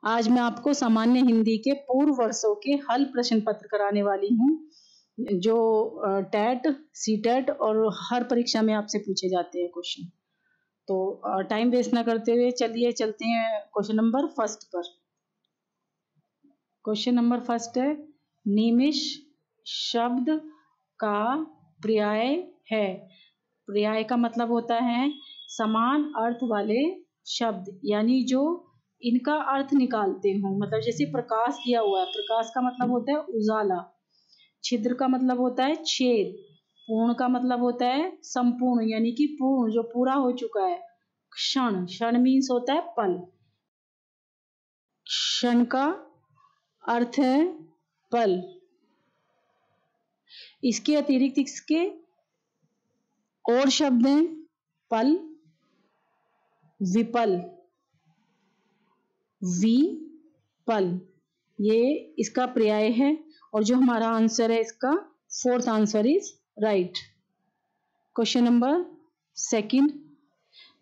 आज मैं आपको सामान्य हिंदी के पूर्व वर्षों के हल प्रश्न पत्र कराने वाली हूँ, जो टेट, सीटेट और हर परीक्षा में आपसे पूछे जाते हैं क्वेश्चन। तो टाइम वेस्ट ना करते हुए चलिए चलते हैं क्वेश्चन नंबर फर्स्ट पर। क्वेश्चन नंबर फर्स्ट है, निमिष शब्द का पर्याय है। पर्याय का मतलब होता है समान अर्थ वाले शब्द, यानी जो इनका अर्थ निकालते हो। मतलब जैसे प्रकाश दिया हुआ है, प्रकाश का मतलब होता है उजाला, छिद्र का मतलब होता है छेद, पूर्ण का मतलब होता है संपूर्ण यानी कि पूर्ण जो पूरा हो चुका है। क्षण, क्षण मीन्स होता है पल, क्षण का अर्थ है पल। इसके अतिरिक्त इसके और शब्द हैं पल, विपल, विपल, ये इसका पर्याय है। और जो हमारा आंसर है इसका fourth answer is right. Question number second,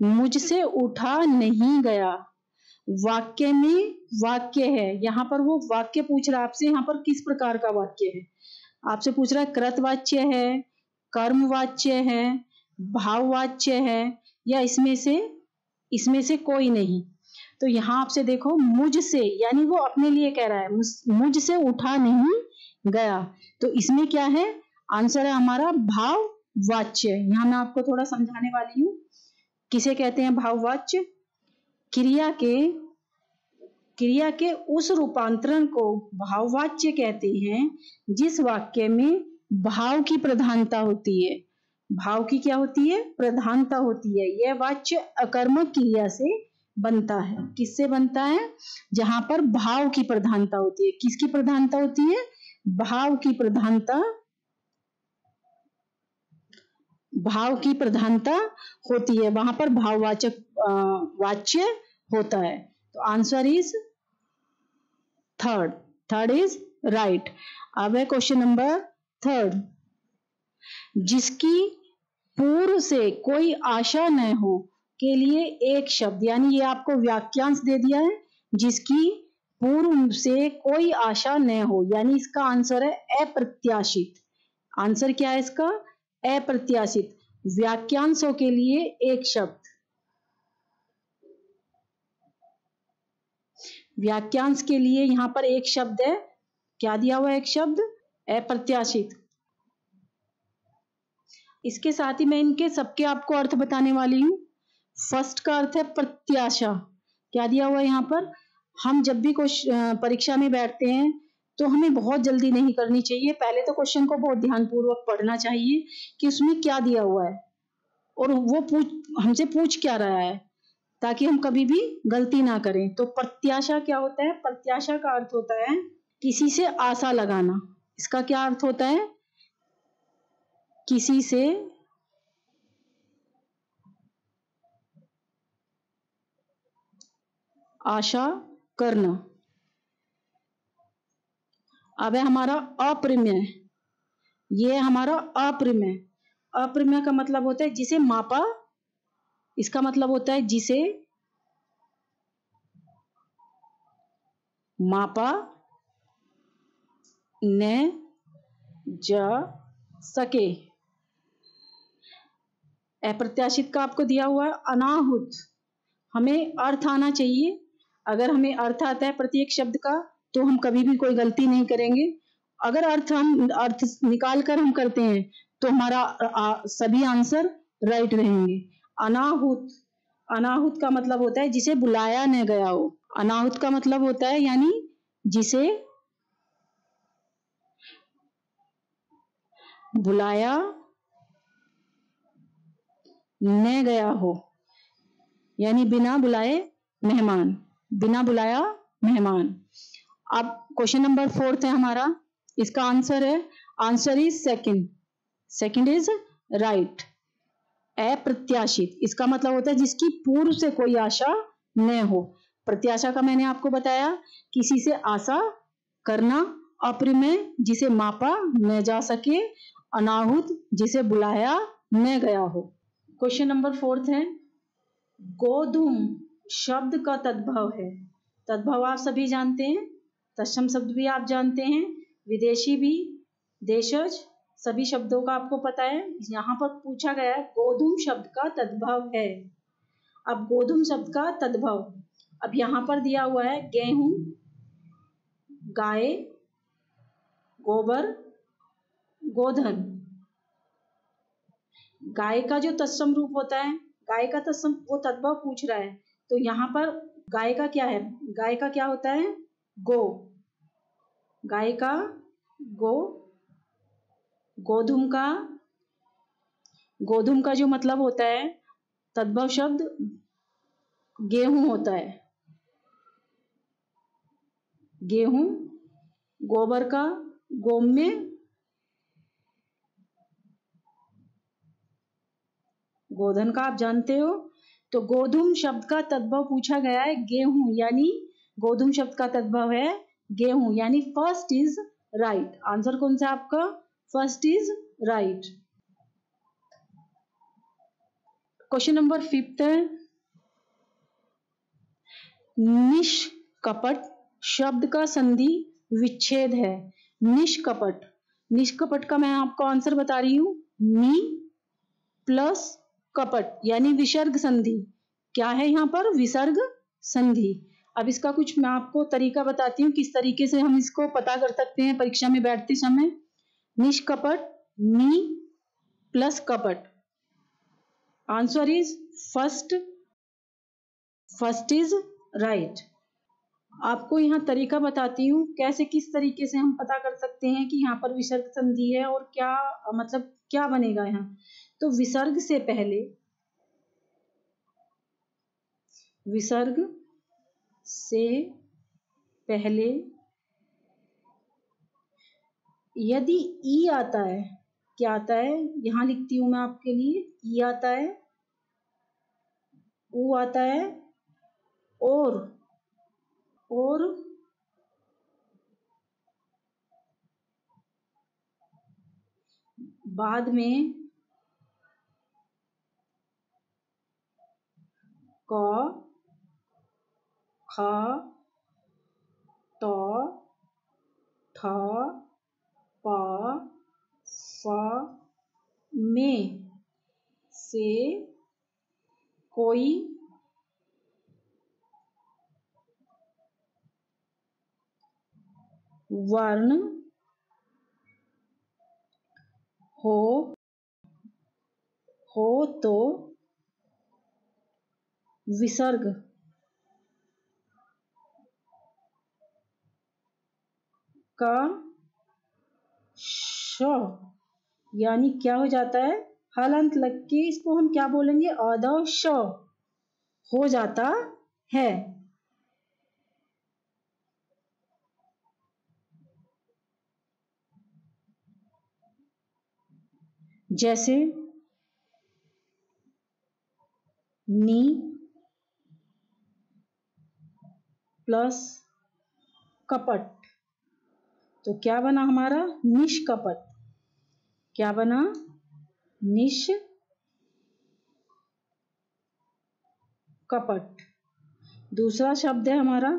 मुझसे उठा नहीं गया। वाक्य में वाक्य है, यहाँ पर वो वाक्य पूछ रहा है आपसे, यहाँ पर किस प्रकार का वाक्य है आपसे पूछ रहा है। कृतवाच्य है, कर्मवाच्य है, भाववाच्य है, या इसमें से कोई नहीं। तो यहाँ आपसे देखो मुझसे, यानी वो अपने लिए कह रहा है, मुझसे उठा नहीं गया। तो इसमें क्या है, आंसर है हमारा भाववाच्य। यहाँ मैं आपको थोड़ा समझाने वाली हूँ किसे कहते हैं भाववाच्य। क्रिया के उस रूपांतरण को भाववाच्य कहते हैं जिस वाक्य में भाव की प्रधानता होती है। भाव की क्या होती है, प्रधानता होती है। यह वाच्य अकर्मक क्रिया से बनता है। किससे बनता है, जहां पर भाव की प्रधानता होती है। किसकी प्रधानता होती है, भाव की प्रधानता, भाव की प्रधानता होती है, वहां पर भाववाचक वाच्य होता है। तो answer is third is right. अब है क्वेश्चन नंबर थर्ड, जिसकी पूर्व से कोई आशा न हो के लिए एक शब्द, यानी ये आपको वाक्यांश दे दिया है, जिसकी पूर्व से कोई आशा न हो, यानी इसका आंसर है अप्रत्याशित। आंसर क्या है इसका, अप्रत्याशित। वाक्यांशों के लिए एक शब्द, वाक्यांश के लिए यहां पर एक शब्द है, क्या दिया हुआ है, एक शब्द अप्रत्याशित। इसके साथ ही मैं इनके सबके आपको अर्थ बताने वाली हूं। फर्स्ट का अर्थ है प्रत्याशा, क्या दिया हुआ है यहाँ पर। हम जब भी परीक्षा में बैठते हैं तो हमें बहुत जल्दी नहीं करनी चाहिए, पहले तो क्वेश्चन को बहुत ध्यानपूर्वक पढ़ना चाहिए कि उसमें क्या दिया हुआ है और वो हमसे पूछ क्या रहा है, ताकि हम कभी भी गलती ना करें। तो प्रत्याशा क्या होता है, प्रत्याशा का अर्थ होता है किसी से आशा लगाना। इसका क्या अर्थ होता है, किसी से आशा करना। अब है हमारा अप्रमेय, ये हमारा अप्रमेय। अप्रमेय का मतलब होता है जिसे मापा, इसका मतलब होता है जिसे मापा न जा सके। अप्रत्याशित का आपको दिया हुआ है अनाहुत। हमें अर्थ आना चाहिए, अगर हमें अर्थ आता है प्रत्येक शब्द का तो हम कभी भी कोई गलती नहीं करेंगे। अगर अर्थ निकाल कर हम करते हैं तो हमारा सभी आंसर राइट रहेंगे। अनाहुत, अनाहुत का मतलब होता है जिसे बुलाया न गया हो। अनाहुत का मतलब होता है यानी जिसे बुलाया न गया हो, यानी बिना बुलाए मेहमान, बिना बुलाया मेहमान। अब क्वेश्चन नंबर फोर्थ है हमारा, इसका आंसर है, answer is second is right. अप्रत्याशित, इसका मतलब होता है जिसकी पूर्व से कोई आशा न हो। प्रत्याशा का मैंने आपको बताया, किसी से आशा करना। अप्रमेय, जिसे मापा न जा सके। अनाहुत, जिसे बुलाया न गया हो। क्वेश्चन नंबर फोर्थ है, गोधूम शब्द का तद्भव है। तद्भव आप सभी जानते हैं, तत्सम शब्द भी आप जानते हैं, विदेशी भी, देशज, सभी शब्दों का आपको पता है। यहाँ पर पूछा गया है गोधूम शब्द का तद्भव है। अब गोधूम शब्द का तद्भव, अब यहाँ पर दिया हुआ है गेहूं, गाय, गोबर, गोधन। गाय का जो तत्सम रूप होता है, गाय का तत्सम, वो तद्भव पूछ रहा है, तो यहाँ पर गाय का क्या है, गाय का क्या होता है, गो, गाय का गो। गोधूम का जो मतलब होता है, तद्भव शब्द गेहूं होता है, गेहूं। गोबर का गोम्य, गोधन का आप जानते हो। तो गोधूम शब्द का तद्भव पूछा गया है गेहूं, यानी गोधूम शब्द का तद्भव है गेहूं, यानी फर्स्ट इज राइट। आंसर कौन सा आपका, first is right. Question number 5 है, निष्कपट शब्द का संधि विच्छेद है। निष्कपट, निष्कपट का मैं आपको आंसर बता रही हूं, नि प्लस कपट यानी विसर्ग संधि। क्या है यहाँ पर, विसर्ग संधि। अब इसका कुछ मैं आपको तरीका बताती हूँ किस तरीके से हम इसको पता कर सकते हैं परीक्षा में बैठते समय। निष्कपट, नी प्लस कपट, answer is first, first is right. आपको यहाँ तरीका बताती हूँ कैसे, किस तरीके से हम पता कर सकते हैं कि यहाँ पर विसर्ग संधि है और क्या मतलब क्या बनेगा यहाँ। तो विसर्ग से पहले, विसर्ग से पहले यदि ई आता है, क्या आता है, यहां लिखती हूं मैं आपके लिए, ई आता है, ऊ आता है, और बाद में क, ख, ट, ठ, प, फ में से कोई वर्ण हो तो विसर्ग का श यानी क्या हो जाता है, हलंत लग के इसको हम क्या बोलेंगे, अद श हो जाता है। जैसे नी प्लस कपट, तो क्या बना हमारा, निष्कपट। क्या बना, निष्कपट। दूसरा शब्द है हमारा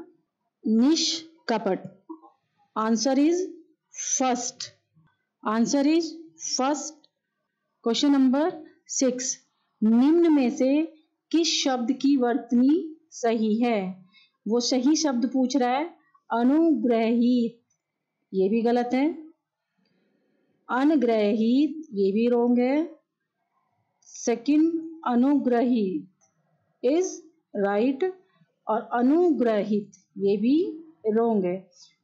निष्कपट, answer is first, answer is first. Question number 6, निम्न में से किस शब्द की वर्तनी सही है। वो सही शब्द पूछ रहा है, अनुग्रहित, ये भी गलत है। अनग्रहित, ये भी रोंग है। सेकंड, अनुग्रहित इज राइट, और अनुग्रहित ये भी रोंग है।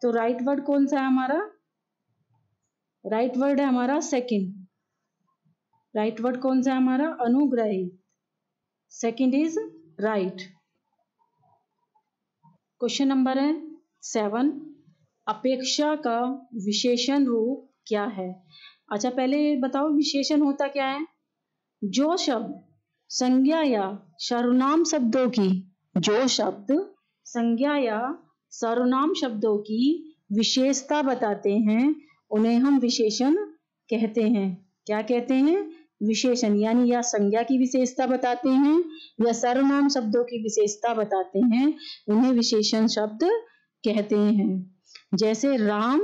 तो राइट वर्ड कौन सा है हमारा, राइट वर्ड है हमारा सेकंड। राइट वर्ड कौन सा है हमारा, अनुग्रहित, second is right. Question number है 7, अपेक्षा का विशेषण रूप क्या है। अच्छा पहले बताओ विशेषण होता क्या है, जो शब्द संज्ञा या सर्वनाम शब्दों की, जो शब्द संज्ञा या सर्वनाम शब्दों की विशेषता बताते हैं उन्हें हम विशेषण कहते हैं। क्या कहते हैं, विशेषण यानी या संज्ञा की विशेषता बताते हैं या सर्वनाम शब्दों की विशेषता बताते हैं, उन्हें विशेषण शब्द कहते हैं। जैसे राम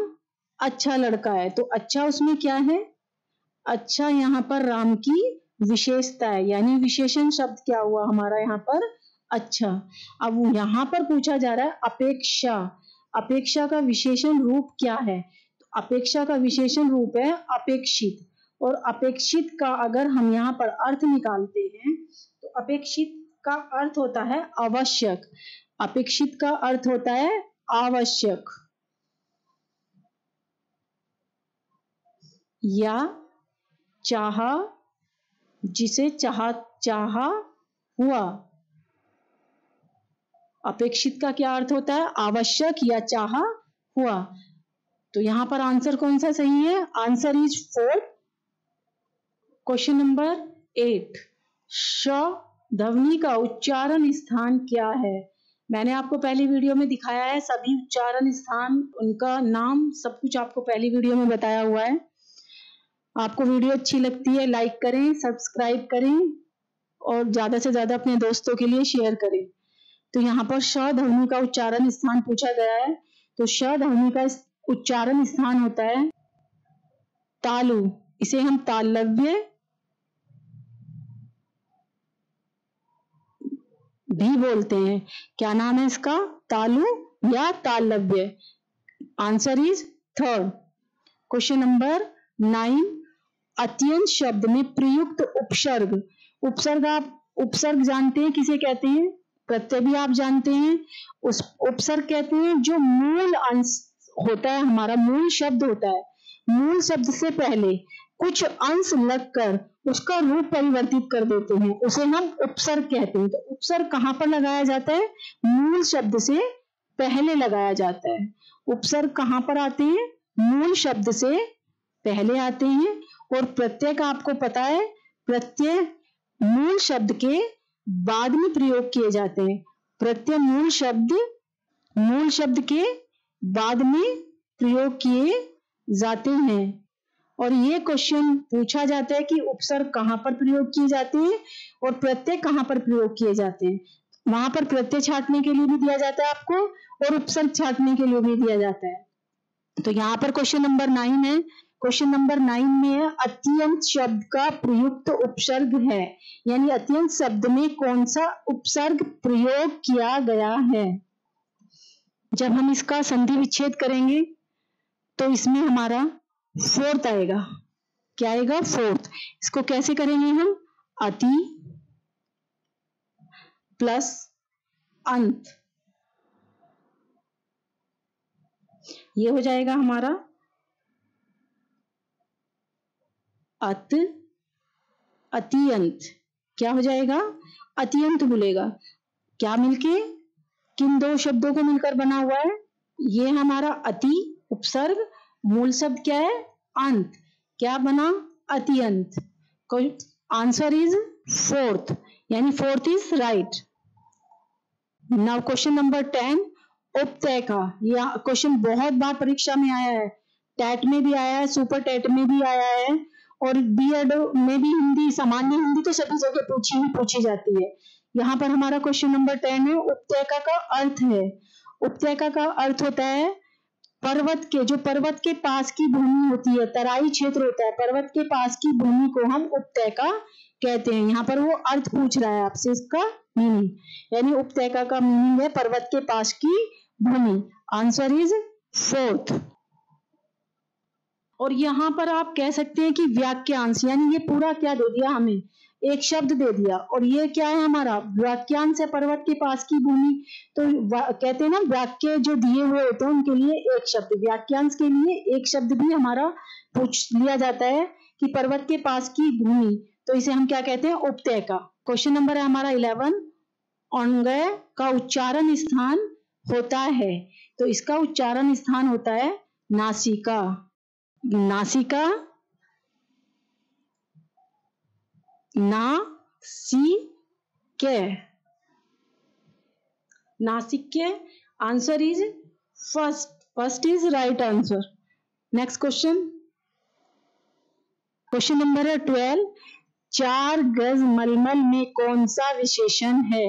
अच्छा लड़का है, तो अच्छा उसमें क्या है? अच्छा यहाँ पर राम की विशेषता है, यानी विशेषण शब्द क्या हुआ हमारा यहाँ पर? अच्छा। अब यहाँ पर पूछा जा रहा है अपेक्षा, अपेक्षा का विशेषण रूप क्या है? तो अपेक्षा का विशेषण रूप है अपेक्षित, और अपेक्षित का अगर हम यहाँ पर अर्थ निकालते हैं तो अपेक्षित का अर्थ होता है आवश्यक, अपेक्षित का अर्थ होता है आवश्यक। या चाहा, जिसे चाहा हुआ। अपेक्षित का क्या अर्थ होता है? आवश्यक या चाहा हुआ। तो यहां पर आंसर कौन सा सही है? Answer is 4। क्वेश्चन नंबर 8, श ध्वनि का उच्चारण स्थान क्या है? मैंने आपको पहली वीडियो में दिखाया है, सभी उच्चारण स्थान, उनका नाम, सब कुछ आपको पहली वीडियो में बताया हुआ है। आपको वीडियो अच्छी लगती है लाइक करें, सब्सक्राइब करें और ज्यादा से ज्यादा अपने दोस्तों के लिए शेयर करें। तो यहाँ पर श ध्वनि का उच्चारण स्थान पूछा गया है, तो श ध्वनि का उच्चारण स्थान होता है तालु। इसे हम तालव्य भी बोलते हैं। क्या नाम है इसका? तालु या तालव्य। Answer is 3rd। Question number 9, अत्यंत शब्द में प्रयुक्त उपसर्ग। उपसर्ग आप उपसर्ग जानते हैं किसे कहते हैं? प्रत्यय भी आप जानते हैं। उस उपसर्ग कहते हैं जो मूल अंश होता है, हमारा मूल शब्द होता है, मूल शब्द से पहले कुछ अंश लगकर उसका रूप परिवर्तित कर देते हैं, उसे हम उपसर्ग कहते हैं। तो उपसर्ग कहां पर लगाया जाता है? मूल शब्द से पहले लगाया जाता है। उपसर्ग कहां पर आते हैं? मूल शब्द से पहले आते हैं। और प्रत्यय का आपको पता है, प्रत्यय मूल शब्द के बाद में प्रयोग किए जाते हैं। प्रत्यय मूल शब्द के बाद में प्रयोग किए जाते हैं। और ये क्वेश्चन पूछा जाता है कि उपसर्ग कहां पर प्रयोग किए जाते हैं और प्रत्यय कहां पर प्रयोग किए जाते हैं। वहां पर प्रत्यय छांटने के लिए भी दिया जाता है आपको और उपसर्ग छांटने के लिए भी दिया जाता है। तो यहाँ पर क्वेश्चन नंबर 9 है। क्वेश्चन नंबर 9 में है अत्यंत शब्द का प्रयुक्त उपसर्ग है, यानी अत्यंत शब्द में कौन सा उपसर्ग प्रयोग किया गया है। जब हम इसका संधि विच्छेद करेंगे तो इसमें हमारा 4th आएगा। क्या आएगा? 4th। इसको कैसे करेंगे हम? अति प्लस अंत, ये हो जाएगा हमारा अत अत्यंत। क्या हो जाएगा? अत्यंत बोलेगा। क्या मिलके? किन दो शब्दों को मिलकर बना हुआ है? ये हमारा अति उपसर्ग, मूल शब्द क्या है? अंत। क्या बना? अत्यंत। आंसर इज 4th, यानी 4th is right. Now question number 10, उपतय का। यह क्वेश्चन बहुत बार परीक्षा में आया है, टैट में भी आया है, सुपर टैट में भी आया है और बीएड में भी। हिंदी, सामान्य हिंदी तो सभी जगह पूछी जाती है। यहाँ पर हमारा क्वेश्चन नंबर 10 है, उपत्यका का अर्थ है। उपत्यका का अर्थ होता है पर्वत के, जो पर्वत के पास की भूमि होती है, तराई क्षेत्र होता है, पर्वत के पास की भूमि को हम उपत्यका कहते हैं। यहाँ पर वो अर्थ पूछ रहा है आपसे, इसका मीनिंग, यानी उपत्यका का मीनिंग है पर्वत के पास की भूमि। Answer is 4th। और यहाँ पर आप कह सकते हैं कि वाक्यांश, यानी ये पूरा क्या दे दिया हमें? एक शब्द दे दिया, और ये क्या है हमारा? वाक्यांश है, पर्वत के पास की भूमि। तो कहते हैं ना, वाक्य जो दिए हुए होते हैं उनके लिए एक शब्द, वाक्यांश के लिए एक शब्द भी हमारा पूछ लिया जाता है कि पर्वत के पास की भूमि, तो इसे हम क्या कहते हैं? उपत्यका। क्वेश्चन नंबर है हमारा 11, औंगय का उच्चारण स्थान होता है। तो इसका उच्चारण स्थान होता है नासिका। नासिका, नासिक्य। Answer is first is right answer. Next question, question number है 12, 4 गज मलमल में कौन सा विशेषण है?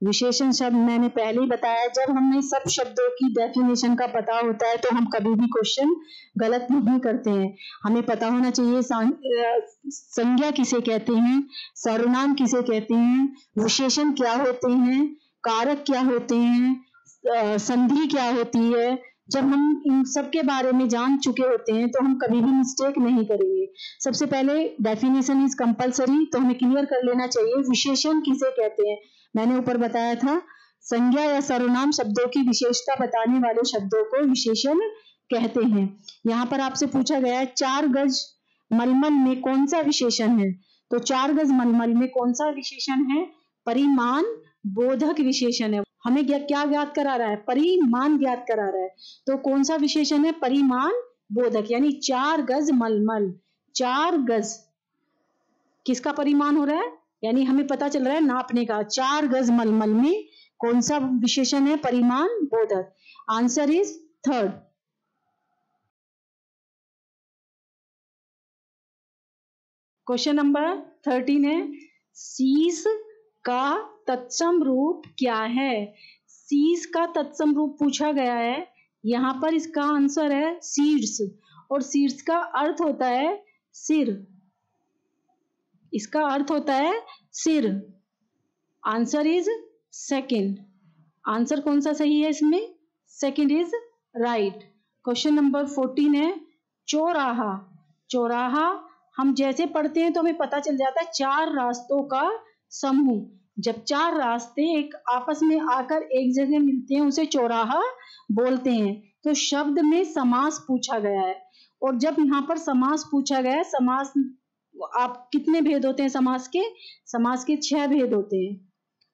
विशेषण शब्द मैंने पहले ही बताया, जब हमें सब शब्दों की डेफिनेशन का पता होता है तो हम कभी भी क्वेश्चन गलत नहीं करते हैं। हमें पता होना चाहिए संज्ञा किसे कहते हैं, सर्वनाम किसे कहते हैं, विशेषण क्या होते हैं, कारक क्या होते हैं, संधि क्या होती है। जब हम इन सब के बारे में जान चुके होते हैं तो हम कभी भी मिस्टेक नहीं करेंगे। सबसे पहले डेफिनेशन इज कंपलसरी, तो हमें क्लियर कर लेना चाहिए विशेषण किसे कहते हैं। मैंने ऊपर बताया था संज्ञा या सर्वनाम शब्दों की विशेषता बताने वाले शब्दों को विशेषण कहते हैं। यहाँ पर आपसे पूछा गया है 4 गज मलमल में कौन सा विशेषण है, तो 4 गज मलमल में कौन सा विशेषण है? परिमाण बोधक विशेषण है। हमें क्या ज्ञात करा रहा है? परिमाण ज्ञात करा रहा है। तो कौन सा विशेषण है? परिमाण बोधक, यानी 4 गज मलमल। 4 गज किसका परिमाण हो रहा है, यानी हमें पता चल रहा है नापने का। 4 गज मलमल में कौन सा विशेषण है? परिमाण बोधक। Answer is third. Question number 13 है, शीश का तत्सम रूप क्या है? शीश का तत्सम रूप पूछा गया है। यहाँ पर इसका आंसर है शीर्ष, और शीर्ष का अर्थ होता है सिर। इसका अर्थ होता है सिर। Answer is second. आंसर कौन सा सही है इसमें? Second is right. Question number 14 है, चौराहा। चौराहा हम जैसे पढ़ते हैं तो हमें पता चल जाता है 4 रास्तों का समूह। जब 4 रास्ते एक आपस में आकर एक जगह मिलते हैं उसे चौराहा बोलते हैं। तो शब्द में समास पूछा गया है, और जब यहाँ पर समास पूछा गया है, समास आप कितने भेद होते हैं समास के? समास के 6 भेद होते हैं।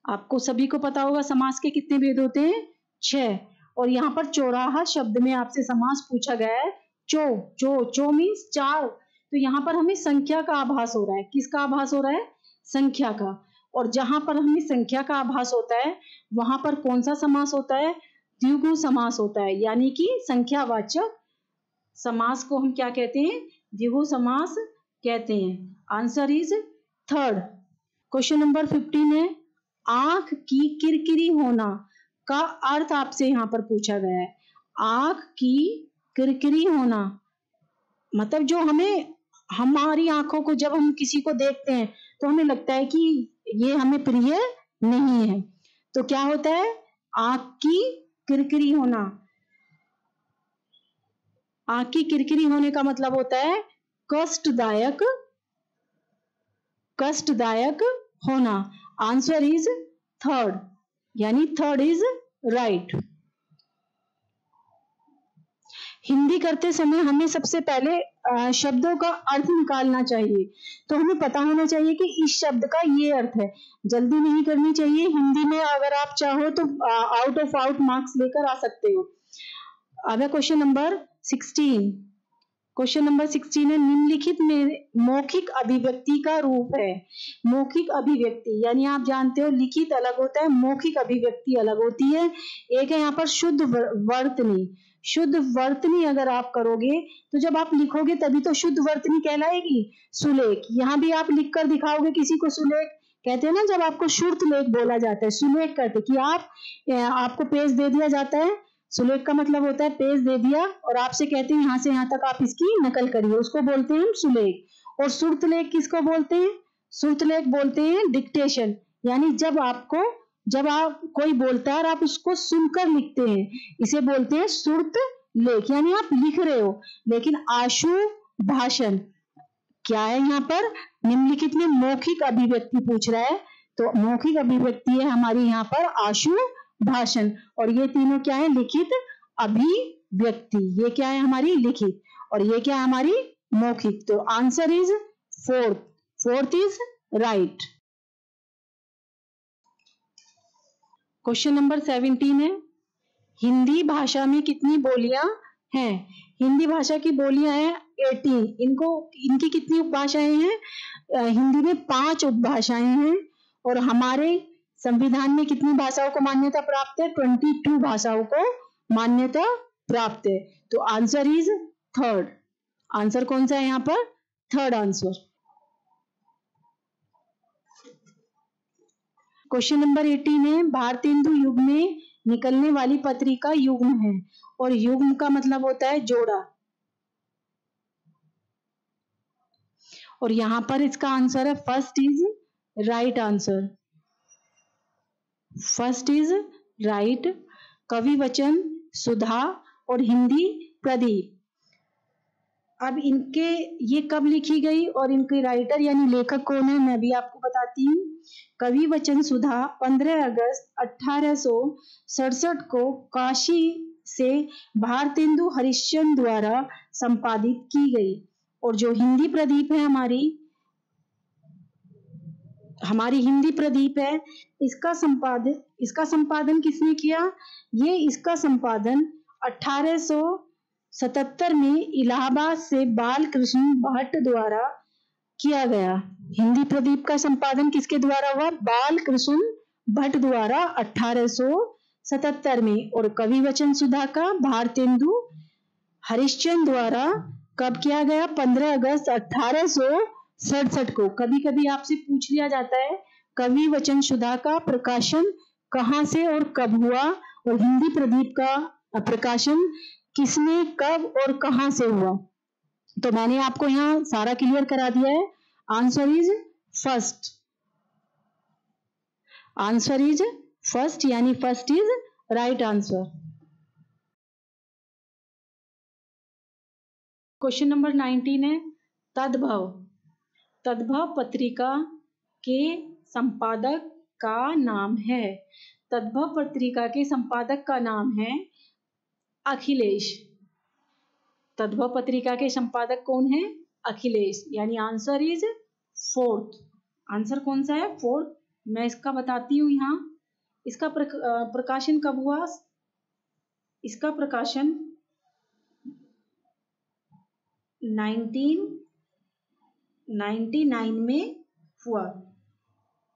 आपको सभी को पता होगा समास के कितने भेद होते हैं? 6। और यहाँ पर चौराहा शब्द में आपसे समास पूछा गया है। चो मीन्स 4। तो यहाँ पर हमें संख्या का आभास हो रहा है। किसका आभास हो रहा है? संख्या का। और जहां पर हमें संख्या का आभास होता है वहां पर कौन सा समास होता है? द्विगु समास होता है, यानी कि संख्यावाचक समास को हम क्या कहते हैं? द्विगु समास कहते हैं। Answer is third. Question number 15 है, आंख की किरकिरी होना का अर्थ आपसे यहाँ पर पूछा गया है। आंख की किरकिरी होना मतलब जो हमें, हमारी आंखों को जब हम किसी को देखते हैं तो हमें लगता है कि ये हमें प्रिय नहीं है, तो क्या होता है? आंख की किरकिरी होना। आंख की किरकिरी होने का मतलब होता है कष्टदायक होना। आंसर इज थर्ड, यानी थर्ड इज राइट। हिंदी करते समय हमें सबसे पहले शब्दों का अर्थ निकालना चाहिए। तो हमें पता होना चाहिए कि इस शब्द का ये अर्थ है। जल्दी नहीं करनी चाहिए। हिंदी में अगर आप चाहो तो आउट ऑफ आउट मार्क्स लेकर आ सकते हो। अब क्वेश्चन नंबर 16। क्वेश्चन नंबर 16 है, निम्नलिखित में मौखिक अभिव्यक्ति का रूप है। मौखिक अभिव्यक्ति यानी आप जानते हो लिखित अलग होता है, मौखिक अभिव्यक्ति अलग होती है। एक है यहाँ पर शुद्ध वर्तनी। शुद्ध वर्तनी अगर आप करोगे तो जब आप लिखोगे तभी तो शुद्ध वर्तनी कहलाएगी। सुलेख, यहाँ भी आप लिख कर दिखाओगे किसी को सुलेख कहते हैं ना, जब आपको शुद्ध लेख बोला जाता है। सुलेख कहते कि आपको पेज दे दिया जाता है। सुलेख का मतलब होता है पेज दे दिया और आपसे कहते हैं यहाँ से यहाँ तक आप इसकी नकल करिए, उसको बोलते हैं हम सुलेख। और सुर्त लेख किसको बोलते हैं? सुर्त लेख बोलते हैं डिक्टेशन, यानी जब आप कोई बोलता है और आप उसको सुनकर लिखते हैं, इसे बोलते हैं सुर्त लेख, यानी आप लिख रहे हो। लेकिन आशु भाषण क्या है? यहाँ पर निम्नलिखित में मौखिक अभिव्यक्ति पूछ रहा है, तो मौखिक अभिव्यक्ति है हमारी यहाँ पर आशु भाषण, और ये तीनों क्या है? लिखित अभिव्यक्ति। ये क्या है? हमारी लिखित, और ये क्या है? हमारी मौखिक। तो answer is fourth is right. Question number 17 है, हिंदी भाषा में कितनी बोलियां हैं? हिंदी भाषा की बोलियां हैं 18। इनकी कितनी उपभाषाएं हैं? हिंदी में 5 उपभाषाएं हैं। और हमारे संविधान में कितनी भाषाओं को मान्यता प्राप्त है? 22 भाषाओं को मान्यता प्राप्त है। तो आंसर इज थर्ड। आंसर कौन सा है यहाँ पर? Third answer. क्वेश्चन नंबर 18 है, भारतेंदु युग में निकलने वाली पत्रिका युग्म है, और युग्म का मतलब होता है जोड़ा। और यहां पर इसका आंसर है first is right answer. First is right. कवि वचन, सुधा और हिंदी प्रदीप। अब इनके ये कब लिखी गई और इनके राइटर यानी लेखक कौन है, मैं भी आपको बताती हूँ। कवि वचन सुधा 15 अगस्त 1867 को काशी से भारतेंदु हरिश्चंद्र द्वारा संपादित की गई। और जो हिंदी प्रदीप है हमारी हिंदी प्रदीप है, इसका संपादन किसने किया? ये इसका संपादन 1877 में इलाहाबाद से बालकृष्ण भट्ट द्वारा किया गया। हिंदी प्रदीप का संपादन किसके द्वारा हुआ? बालकृष्ण भट्ट द्वारा 1877 में। और कवि वचन सुधा का भारतेंदु हरिश्चंद्र द्वारा कब किया गया? 15 अगस्त 1867 को। कभी कभी आपसे पूछ लिया जाता है कवि वचन सुधा का प्रकाशन कहां से और कब हुआ, और हिंदी प्रदीप का प्रकाशन किसने, कब और कहां से हुआ। तो मैंने आपको यहाँ सारा क्लियर करा दिया है। Answer is first. Answer is first, यानी first is right answer. Question number 19 है, तद्भव। तद्भव पत्रिका के संपादक का नाम है। तद्भव पत्रिका के संपादक का नाम है अखिलेश। तद्भव पत्रिका के संपादक कौन है? अखिलेश, यानी आंसर इज फोर्थ। आंसर कौन सा है? फोर्थ। मैं इसका बताती हूँ यहाँ। इसका प्रकाशन कब हुआ? इसका प्रकाशन 1999 में हुआ।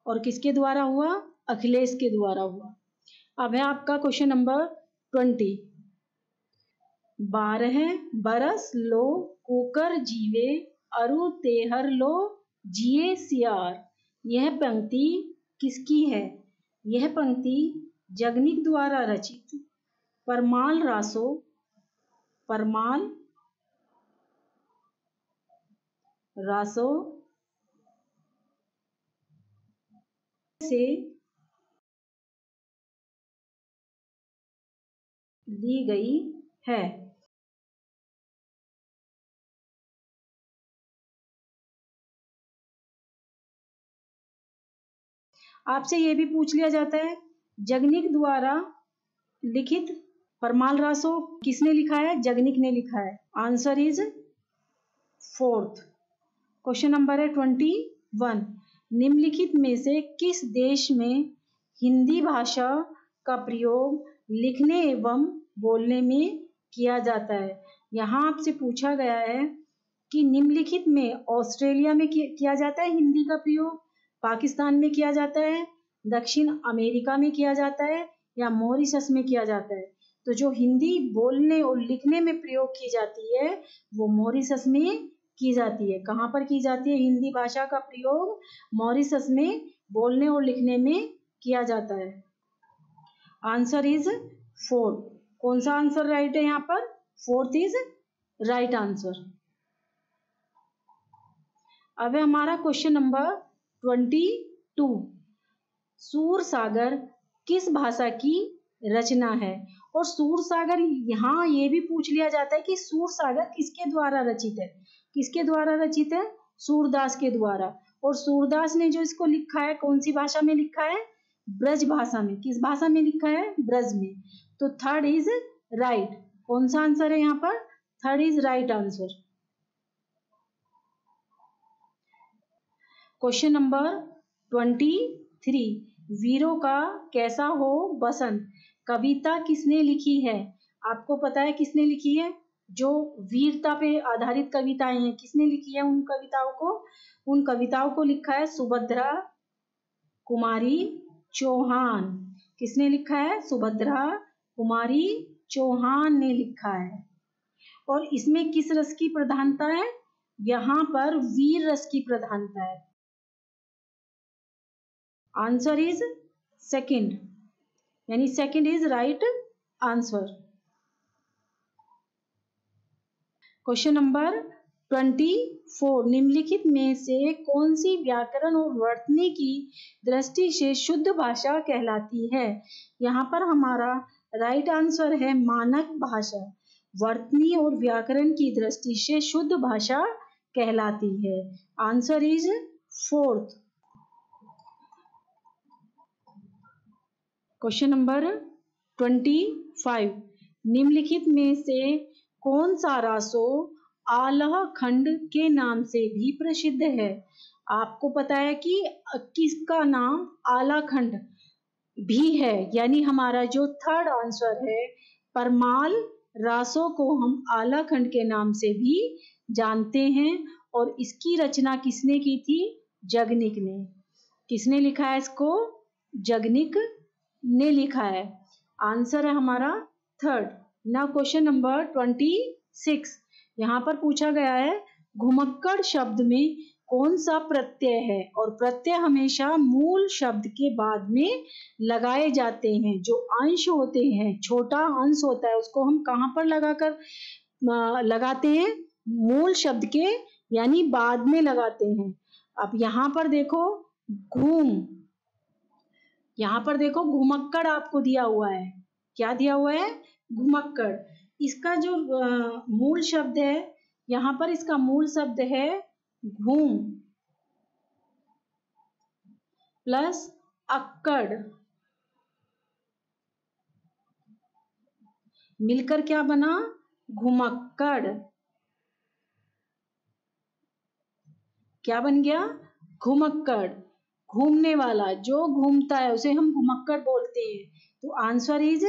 और किसके द्वारा हुआ? अखिलेश के द्वारा हुआ। अब है आपका क्वेश्चन नंबर 20। 12 बरस लो कुकर जीवे, अरु तेहर लो जिए सियार। यह पंक्ति किसकी है? यह पंक्ति जगनिक द्वारा रचित परमाल रासो से ली गई है। आपसे यह भी पूछ लिया जाता है जगनिक द्वारा लिखित परमाल रासो किसने लिखा है? जगनिक ने लिखा है। Answer is fourth. Question number है 21। निम्नलिखित में से किस देश में हिंदी भाषा का प्रयोग लिखने एवं बोलने में किया जाता है? यहाँ आपसे पूछा गया है कि निम्नलिखित में ऑस्ट्रेलिया में किया जाता है हिंदी का प्रयोग, पाकिस्तान में किया जाता है, दक्षिण अमेरिका में किया जाता है, या मॉरिशस में किया जाता है। तो जो हिंदी बोलने और लिखने में प्रयोग की जाती है वो मॉरिशस में की जाती है। कहाँ पर की जाती है हिंदी भाषा का प्रयोग? मॉरिशस में बोलने और लिखने में किया जाता है। Answer is fourth. कौन सा आंसर राइट है यहाँ पर? Fourth is right answer. अब है हमारा क्वेश्चन नंबर 22। सूरसागर किस भाषा की रचना है? और सूरसागर यहाँ ये भी पूछ लिया जाता है कि सूरसागर किसके द्वारा रचित है? किसके द्वारा रचित है? सूरदास के द्वारा। और सूरदास ने जो इसको लिखा है कौन सी भाषा में लिखा है? ब्रज भाषा में। किस भाषा में लिखा है? ब्रज में। तो थर्ड इज राइट। कौन सा आंसर है यहाँ पर? Third is right answer. Question number 23। वीरों का कैसा हो बसंत कविता किसने लिखी है? आपको पता है किसने लिखी है? जो वीरता पे आधारित कविताएं हैं किसने लिखी है? उन कविताओं को लिखा है सुभद्रा कुमारी चौहान। किसने लिखा है? सुभद्रा कुमारी चौहान ने लिखा है। और इसमें किस रस की प्रधानता है? यहाँ पर वीर रस की प्रधानता है। आंसर इज सेकंड, यानी second is right answer. Question number 24, निम्नलिखित में से कौन सी व्याकरण और वर्तनी की दृष्टि से शुद्ध भाषा कहलाती है? यहाँ पर हमारा राइट आंसर है मानक भाषा। वर्तनी और व्याकरण की दृष्टि से शुद्ध भाषा कहलाती है। Answer is fourth. Question number 25, निम्नलिखित में से कौन सा रासो आलह खंड के नाम से भी प्रसिद्ध है? आपको पता है कि किसका नाम आला खंड भी है, यानी हमारा जो थर्ड आंसर है परमाल रासों को हम आला खंड के नाम से भी जानते हैं। और इसकी रचना किसने की थी? जगनिक ने। किसने लिखा है इसको? जगनिक ने लिखा है। आंसर है हमारा थर्ड। नाउ क्वेश्चन नंबर 26, यहाँ पर पूछा गया है घुमक्कड़ शब्द में कौन सा प्रत्यय है? और प्रत्यय हमेशा मूल शब्द के बाद में लगाए जाते हैं। जो अंश होते हैं, छोटा अंश होता है, उसको हम कहाँ पर लगाते हैं? मूल शब्द के यानी बाद में लगाते हैं। अब यहाँ पर देखो यहाँ पर देखो घुमक्कड़ आपको दिया हुआ है। क्या दिया हुआ है? घुमक्कड़। इसका जो मूल शब्द है, यहाँ पर इसका मूल शब्द है घूम प्लस अक्कड़, मिलकर क्या बना? घुमक्कड़। क्या बन गया? घुमक्कड़। घूमने वाला, जो घूमता है उसे हम घुमक्कड़ बोलते हैं। तो आंसर इज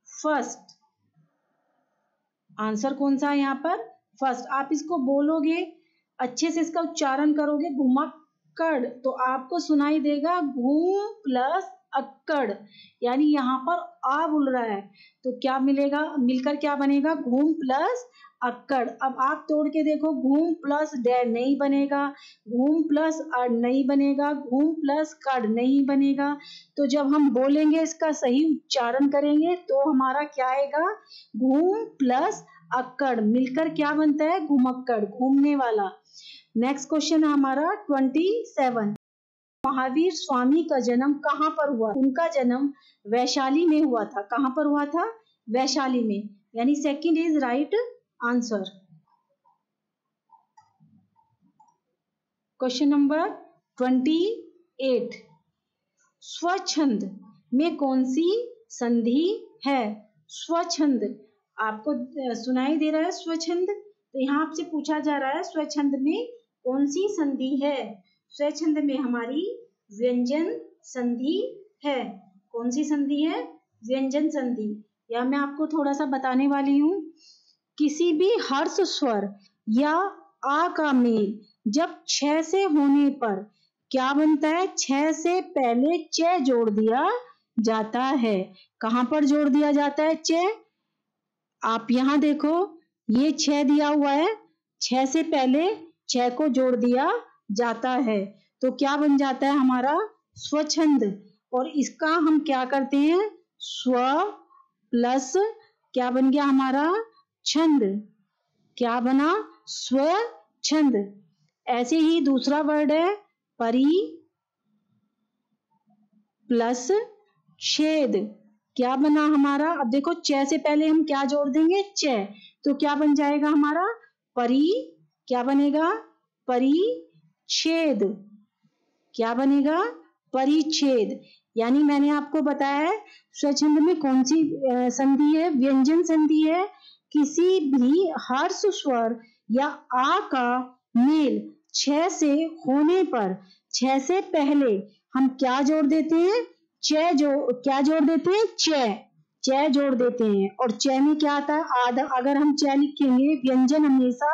फर्स्ट। आंसर कौन सा है यहाँ पर? फर्स्ट। आप इसको बोलोगे, अच्छे से इसका उच्चारण करोगे घुमक्कड़, तो आपको सुनाई देगा घूम प्लस अक्कड़, यानी यहाँ पर आ बोल रहा है। तो क्या मिलेगा? मिलकर क्या बनेगा? घूम प्लस अक्कड़। अब आप तोड़ के देखो, घूम प्लस डे नहीं बनेगा, घूम प्लस अड़ नहीं बनेगा, घूम प्लस कड़ नहीं बनेगा। तो जब हम बोलेंगे, इसका सही उच्चारण करेंगे, तो हमारा क्या आएगा? घूम प्लस अक्कड़, मिलकर क्या बनता है? घुमक्कड़, घूमने वाला। नेक्स्ट क्वेश्चन है हमारा 27, महावीर स्वामी का जन्म कहाँ पर हुआ? उनका जन्म वैशाली में हुआ था। कहाँ पर हुआ था? वैशाली में, यानी second is right answer. Question number 28, स्वच्छंद में कौन सी संधि है? स्वच्छंद आपको सुनाई दे रहा है स्वच्छंद, तो यहाँ आपसे पूछा जा रहा है स्वच्छंद में कौन सी संधि है? स्वच्छंद में हमारी व्यंजन संधि है। कौन सी संधि है? व्यंजन संधि। या मैं आपको थोड़ा सा बताने वाली हूँ, किसी भी हर्ष स्वर या आ का मेल जब 6 से होने पर क्या बनता है? 6 से पहले च जोड़ दिया जाता है। कहाँ पर जोड़ दिया जाता है च? आप यहाँ देखो, ये 6 दिया हुआ है, 6 से पहले 6 को जोड़ दिया जाता है, तो क्या बन जाता है? हमारा स्वच्छंद। और इसका हम क्या करते हैं? स्व प्लस क्या बन गया हमारा? छंद। क्या बना? स्वच्छंद। ऐसे ही दूसरा वर्ड है परि प्लस छेद। क्या बना हमारा? अब देखो, च से पहले हम क्या जोड़ देंगे? च, तो क्या बन जाएगा हमारा? परि, क्या बनेगा? परिच्छेद। क्या बनेगा? परिच्छेद। यानी मैंने आपको बताया है स्वच्छंद में कौन सी संधि है? व्यंजन संधि है। किसी भी हर्ष स्वर या आ का मेल 6 से होने पर 6 से पहले हम क्या जोड़ देते हैं? क्या जोड़ देते हैं? च जोड़ देते हैं। और च में क्या आता है? आधा। अगर हम च लिखेंगे, व्यंजन हमेशा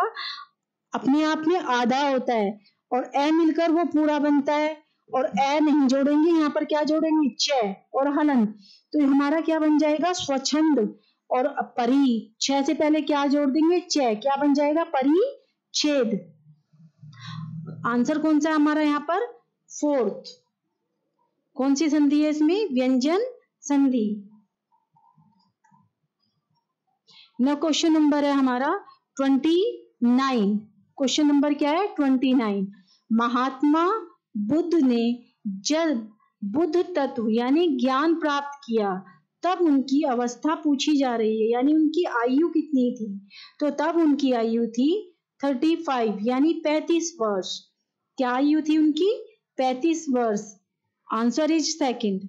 अपने आप में आधा होता है और ए मिलकर वो पूरा बनता है, और ए नहीं जोड़ेंगे, यहाँ पर क्या जोड़ेंगे? च और हलन। तो हमारा क्या बन जाएगा? स्वच्छंद। और परि, 6 से पहले क्या जोड़ देंगे? च, क्या बन जाएगा? परिच्छेद। आंसर कौन सा है हमारा यहाँ पर? फोर्थ। कौन सी संधि है इसमें? व्यंजन संधि। न क्वेश्चन नंबर है हमारा 29। क्वेश्चन नंबर क्या है? 29। महात्मा बुद्ध ने जब बुद्ध तत्व यानी ज्ञान प्राप्त किया तब उनकी अवस्था पूछी जा रही है, यानी उनकी आयु कितनी थी? तो तब उनकी आयु थी 35 यानी 35 वर्ष। क्या आयु थी उनकी? 35 वर्ष। Answer is second.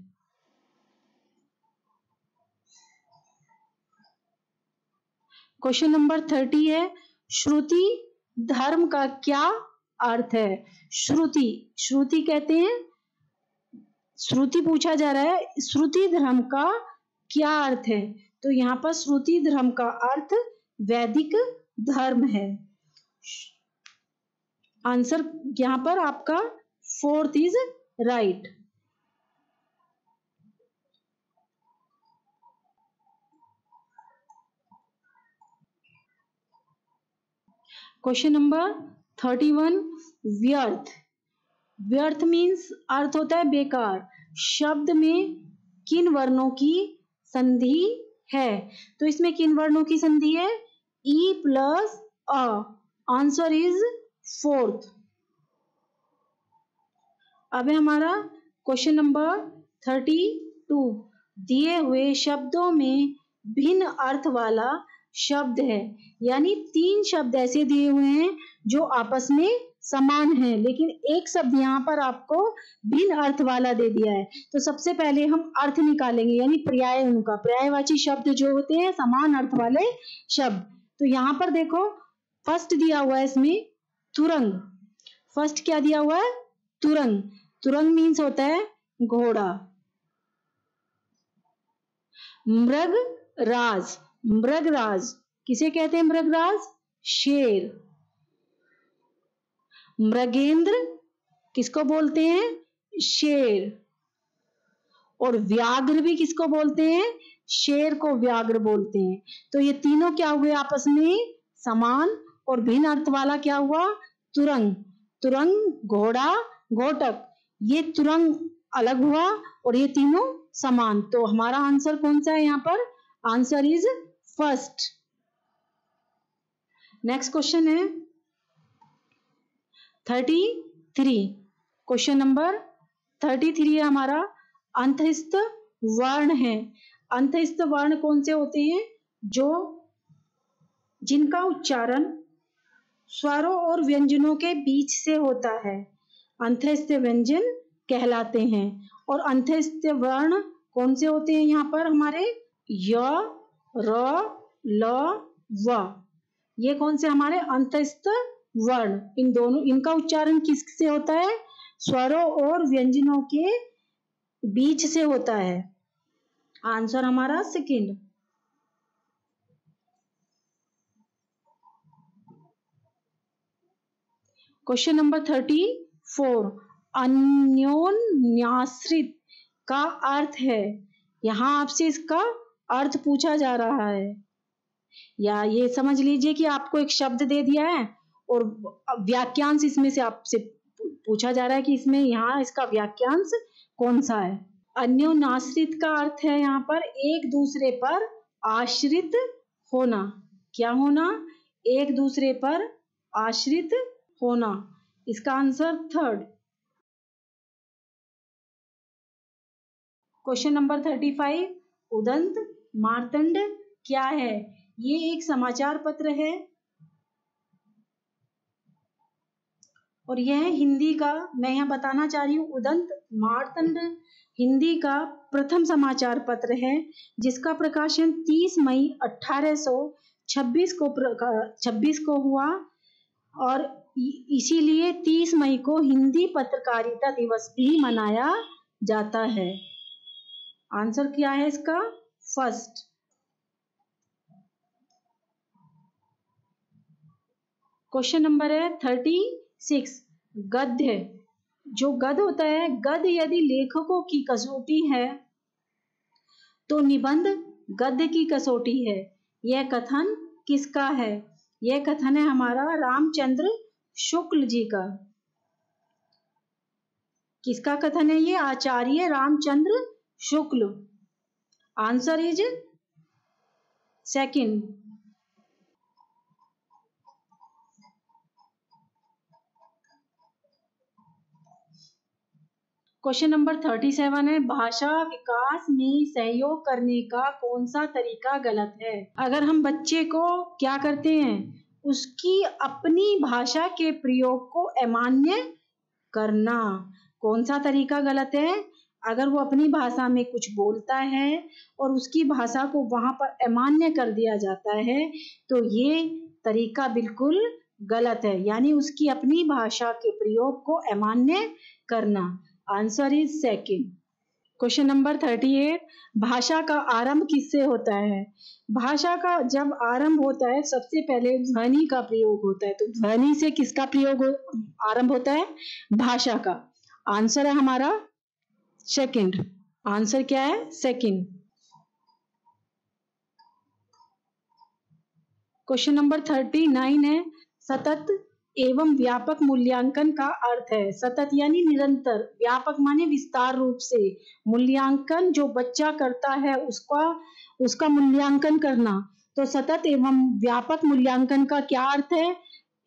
Question number 30 है, श्रुति धर्म का क्या अर्थ है? श्रुति, श्रुति कहते हैं, श्रुति पूछा जा रहा है, श्रुति धर्म का क्या अर्थ है? तो यहाँ पर श्रुति धर्म का अर्थ वैदिक धर्म है। आंसर यहाँ पर आपका 4th is right. Question number 31, व्यर्थ। व्यर्थ मीन्स अर्थ होता है बेकार। शब्द में किन वर्णों की संधि है? तो इसमें किन वर्णों की संधि है? E plus a. Answer is 4th। अब है हमारा क्वेश्चन नंबर 32, दिए हुए शब्दों में भिन्न अर्थ वाला शब्द है, यानी 3 शब्द ऐसे दिए हुए हैं जो आपस में समान है, लेकिन एक शब्द यहाँ पर आपको भिन्न अर्थ वाला दे दिया है। तो सबसे पहले हम अर्थ निकालेंगे, यानी पर्याय उनका, पर्यायवाची शब्द जो होते हैं समान अर्थ वाले शब्द। तो यहाँ पर देखो फर्स्ट दिया हुआ है इसमें तुरंग। फर्स्ट क्या दिया हुआ है? तुरंग। तुरंग मीन्स होता है घोड़ा। मृगराज, मृगराज किसे कहते हैं? मृगराज, शेर। मृगेंद्र किसको बोलते हैं? शेर। और व्याघ्र भी किसको बोलते हैं? शेर को व्याघ्र बोलते हैं। तो ये तीनों क्या हुए आपस में समान, और भिन्न अर्थ वाला क्या हुआ? तुरंग। तुरंग, घोड़ा, घोटक, ये तुरंग अलग हुआ और ये तीनों समान। तो हमारा आंसर कौन सा है यहाँ पर? Answer is first. Next question है 33। क्वेश्चन नंबर 33 है हमारा, अंतस्थ वर्ण है। अंतस्थ वर्ण कौन से होते हैं? जो जिनका उच्चारण स्वरों और व्यंजनों के बीच से होता है, अंतस्थ व्यंजन कहलाते हैं। और अंतस्थ वर्ण कौन से होते हैं यहाँ पर हमारे? य, र, ल, व। ये कौन से हमारे अंतस्थ वर्ण? इन दोनों, इनका उच्चारण किससे होता है? स्वरों और व्यंजनों के बीच से होता है। आंसर हमारा सेकंड। क्वेश्चन नंबर 34, अन्योन्याश्रित का अर्थ है। यहां आपसे इसका अर्थ पूछा जा रहा है, या ये समझ लीजिए कि आपको एक शब्द दे दिया है और वाक्यांश इसमें से आपसे पूछा जा रहा है कि इसमें यहाँ इसका वाक्यांश कौन सा है। अन्योन्याश्रित का अर्थ है यहाँ पर एक दूसरे पर आश्रित होना। क्या होना? एक दूसरे पर आश्रित होना। इसका answer third. Question number 35, Udant Martand क्या है? ये एक समाचार पत्र है और यह हिंदी का, मैं यहाँ बताना चाह रही हूँ, उदंत मार्तंड हिंदी का प्रथम समाचार पत्र है, जिसका प्रकाशन 30 मई 1826 को हुआ और इसीलिए 30 मई को हिंदी पत्रकारिता दिवस भी मनाया जाता है। आंसर क्या है इसका? फर्स्ट। क्वेश्चन नंबर है 36, गद्य। जो गद्य होता है, गद्य यदि लेखकों की कसौटी है तो निबंध गद्य की कसौटी है। यह कथन किसका है? यह कथन है हमारा रामचंद्र शुक्ल जी का। किसका कथन है ये? Acharya Ramchandra Shukla. Answer is second. Question number 37 है, भाषा विकास में सहयोग करने का कौन सा तरीका गलत है? अगर हम बच्चे को क्या करते हैं, उसकी अपनी भाषा के प्रयोग को अमान्य करना, कौन सा तरीका गलत है? अगर वो अपनी भाषा में कुछ बोलता है और उसकी भाषा को वहां पर अमान्य कर दिया जाता है तो ये तरीका बिल्कुल गलत है, यानी उसकी अपनी भाषा के प्रयोग को अमान्य करना। Answer is second. Question number 38, भाषा का आरंभ किससे होता है? भाषा का जब आरंभ होता है सबसे पहले ध्वनि का प्रयोग होता है, तो ध्वनि से किसका प्रयोग आरंभ होता है? भाषा का। आंसर है हमारा सेकंड। आंसर क्या है? सेकंड। क्वेश्चन नंबर 39 है, सतत एवं व्यापक मूल्यांकन का अर्थ है। सतत यानी निरंतर, व्यापक माने विस्तार रूप से, मूल्यांकन जो बच्चा करता है उसका मूल्यांकन करना। तो सतत एवं व्यापक मूल्यांकन का क्या अर्थ है?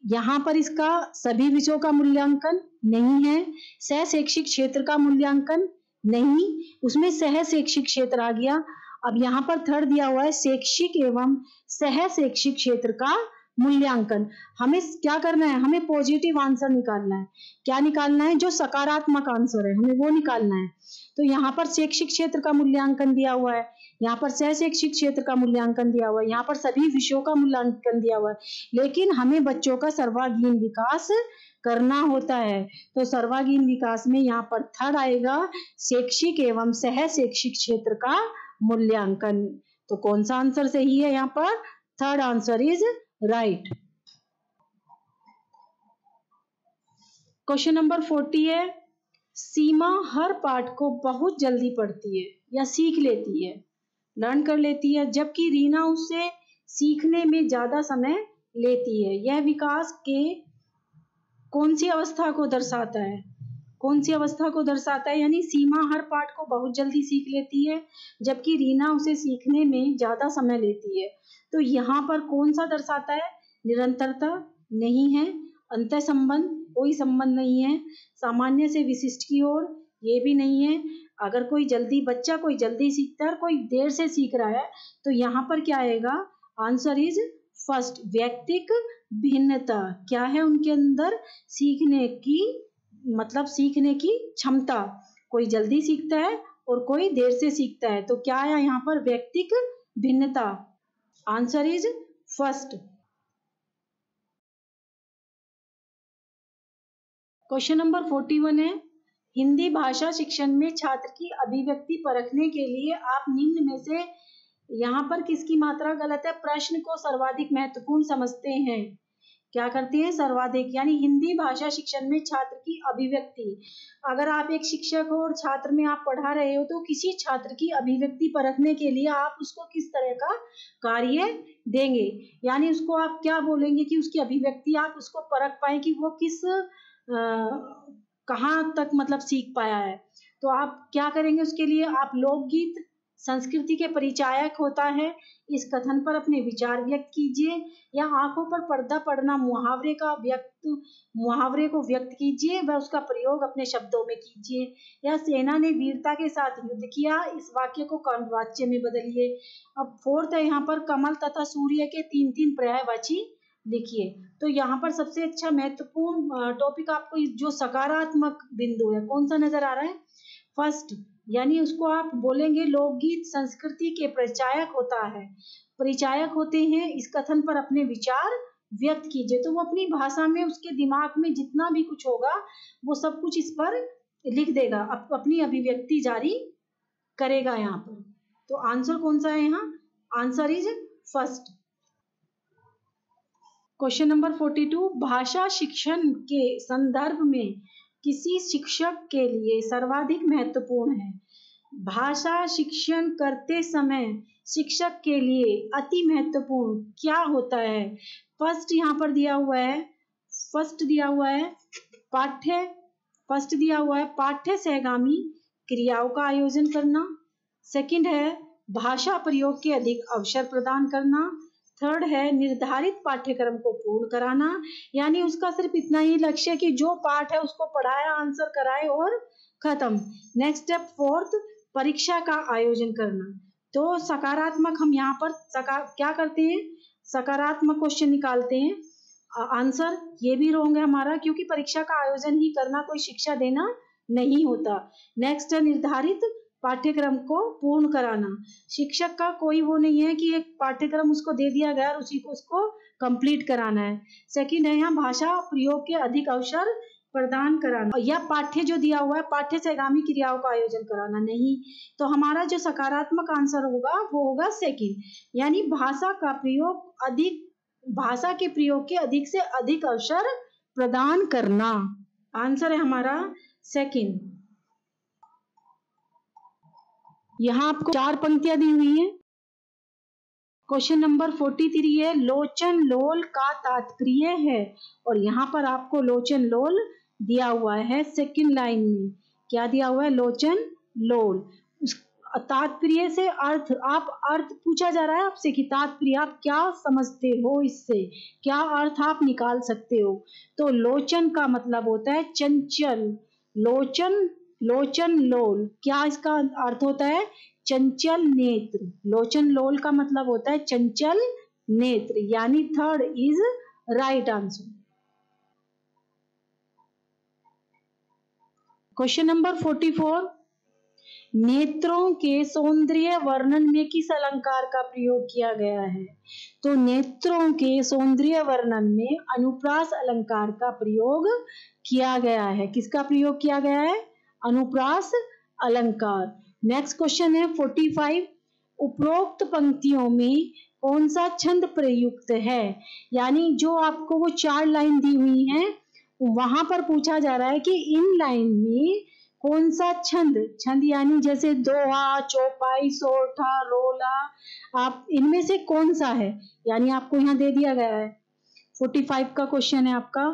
यहाँ पर इसका सभी विषयों का मूल्यांकन नहीं है, सह शैक्षिक क्षेत्र का मूल्यांकन नहीं, उसमें सह शैक्षिक क्षेत्र आ गया। अब यहाँ पर थर्ड दिया हुआ है शैक्षिक एवं सह शैक्षिक क्षेत्र का मूल्यांकन। हमें क्या करना है? हमें पॉजिटिव आंसर निकालना है। क्या निकालना है? जो सकारात्मक आंसर है हमें वो निकालना है। तो यहाँ पर शैक्षिक क्षेत्र का मूल्यांकन दिया हुआ है, यहाँ पर सह शैक्षिक क्षेत्र का मूल्यांकन दिया हुआ है, यहाँ पर सभी विषयों का मूल्यांकन दिया हुआ है, लेकिन हमें बच्चों का सर्वांगीण विकास करना होता है। तो सर्वांगीण विकास में यहाँ पर थर्ड आएगा शैक्षिक एवं सह शैक्षिक क्षेत्र का मूल्यांकन। तो कौन सा आंसर सही है? यहाँ पर third answer is right. Question number 40 है, सीमा हर पाठ को बहुत जल्दी पढ़ती है या सीख लेती है, लर्न कर लेती है, जबकि रीना उससे सीखने में ज्यादा समय लेती है। यह विकास के कौन सी अवस्था को दर्शाता है? कौन सी अवस्था को दर्शाता है? यानी सीमा हर पाठ को बहुत जल्दी सीख लेती है जबकि रीना उसे सीखने में ज्यादा समय लेती है। तो यहाँ पर कौन सा दर्शाता है? निरंतरता नहीं है, अंतः संबंध कोई संबंध नहीं है, सामान्य से विशिष्ट की ओर ये भी नहीं है। अगर कोई बच्चा कोई जल्दी सीखता है और कोई देर से सीख रहा है तो यहाँ पर क्या आएगा? आंसर इज फर्स्ट, व्यक्तिक भिन्नता। क्या है उनके अंदर? सीखने की क्षमता। कोई जल्दी सीखता है और कोई देर से सीखता है, तो क्या है यहाँ पर? व्यक्तिक भिन्नता। Answer is first. Question number 41 है, हिंदी भाषा शिक्षण में छात्र की अभिव्यक्ति परखने के लिए आप निम्न में से यहाँ पर किसकी मात्रा गलत है? प्रश्न को सर्वाधिक महत्वपूर्ण समझते हैं। क्या करते हैं? सर्वाधिक, यानी हिंदी भाषा शिक्षण में छात्र की अभिव्यक्ति। अगर आप एक शिक्षक हो और छात्र में आप पढ़ा रहे हो तो किसी छात्र की अभिव्यक्ति परखने के लिए आप उसको किस तरह का कार्य देंगे, यानी उसको आप क्या बोलेंगे कि उसकी अभिव्यक्ति आप उसको परख पाए कि वो किस कहाँ तक मतलब सीख पाया है। तो आप क्या करेंगे उसके लिए? आप लोकगीत संस्कृति के परिचायक होता है, इस कथन पर अपने विचार व्यक्त कीजिए, या आंखों पर पर्दा पड़ना मुहावरे को व्यक्त कीजिए व उसका प्रयोग अपने शब्दों में कीजिए, या सेना ने वीरता के साथ युद्ध किया, इस वाक्य को कर्मवाच्य में बदलिए। अब फोर्थ है यहाँ पर कमल तथा सूर्य के 3-3 पर्यायवाची लिखिए। तो यहाँ पर सबसे अच्छा महत्वपूर्ण टॉपिक आपको जो सकारात्मक बिंदु है कौन सा नजर आ रहा है? फर्स्ट, यानी उसको आप बोलेंगे लोकगीत संस्कृति के परिचायक होता है, परिचायक होते हैं, इस कथन पर अपने विचार व्यक्त कीजिए। तो वो अपनी भाषा में उसके दिमाग में जितना भी कुछ होगा वो सब कुछ इस पर लिख देगा, अपनी अभिव्यक्ति जारी करेगा यहाँ पर। तो आंसर कौन सा है यहाँ? Answer is first. Question number 42, भाषा शिक्षण के संदर्भ में किसी शिक्षक के लिए सर्वाधिक महत्वपूर्ण है। भाषा शिक्षण करते समय शिक्षक के लिए अति महत्वपूर्ण क्या होता है? फर्स्ट यहाँ पर दिया हुआ है, पाठ्य फर्स्ट दिया हुआ है पाठ्य सहगामी क्रियाओं का आयोजन करना। सेकंड है भाषा प्रयोग के अधिक अवसर प्रदान करना। थर्ड है निर्धारित पाठ्यक्रम को पूर्ण कराना, यानी उसका सिर्फ इतना ही लक्ष्य है कि जो पाठ है उसको पढ़ाया, आंसर कराए और खत्म। नेक्स्ट स्टेप फोर्थ परीक्षा का आयोजन करना। तो सकारात्मक हम यहाँ पर क्या करते हैं, सकारात्मक क्वेश्चन निकालते हैं। आंसर ये भी रॉन्ग है हमारा, क्योंकि परीक्षा का आयोजन ही करना, कोई शिक्षा देना नहीं होता। नेक्स्ट है निर्धारित पाठ्यक्रम को पूर्ण कराना। शिक्षक का कोई वो नहीं है कि एक पाठ्यक्रम उसको दे दिया गया और उसी को उसको कंप्लीट कराना है। सेकंड है यहाँ भाषा प्रयोग के अधिक अवसर प्रदान कराना, या पाठ्य जो दिया हुआ है पाठ्य सहगामी क्रियाओं का आयोजन कराना नहीं। तो हमारा जो सकारात्मक आंसर होगा वो होगा सेकंड, यानी भाषा का प्रयोग अधिक, भाषा के प्रयोग के अधिक से अधिक अवसर प्रदान करना। आंसर है हमारा सेकंड। यहाँ आपको 4 पंक्तियां दी हुई हैं। क्वेश्चन नंबर 43 है लोचन लोल का तात्पर्य है, और यहाँ पर आपको लोचन लोल दिया हुआ है सेकंड लाइन में। क्या दिया हुआ है, लोचन लोल। तात्पर्य से अर्थ, आप अर्थ पूछा जा रहा है आपसे कि तात्पर्य आप क्या समझते हो, इससे क्या अर्थ आप निकाल सकते हो। तो लोचन का मतलब होता है चंचल, लोचन, लोचन लोल, क्या इसका अर्थ होता है, चंचल नेत्र। लोचन लोल का मतलब होता है चंचल नेत्र, यानी third is right answer. Question number 44 नेत्रों के सौंदर्य वर्णन में किस अलंकार का प्रयोग किया गया है। तो नेत्रों के सौंदर्य वर्णन में अनुप्रास अलंकार का प्रयोग किया गया है। किसका प्रयोग किया गया है, अनुप्रास अलंकार। नेक्स्ट क्वेश्चन है 45 उपरोक्त पंक्तियों में कौन सा छंद प्रयुक्त है, यानी जो आपको वो 4 लाइन दी हुई हैं वहां पर पूछा जा रहा है कि इन लाइन में कौन सा छंद, छंद यानी जैसे दोहा, चौपाई, सोरठा, रोला, आप इनमें से कौन सा है, यानी आपको यहाँ दे दिया गया है। 45 का क्वेश्चन है आपका,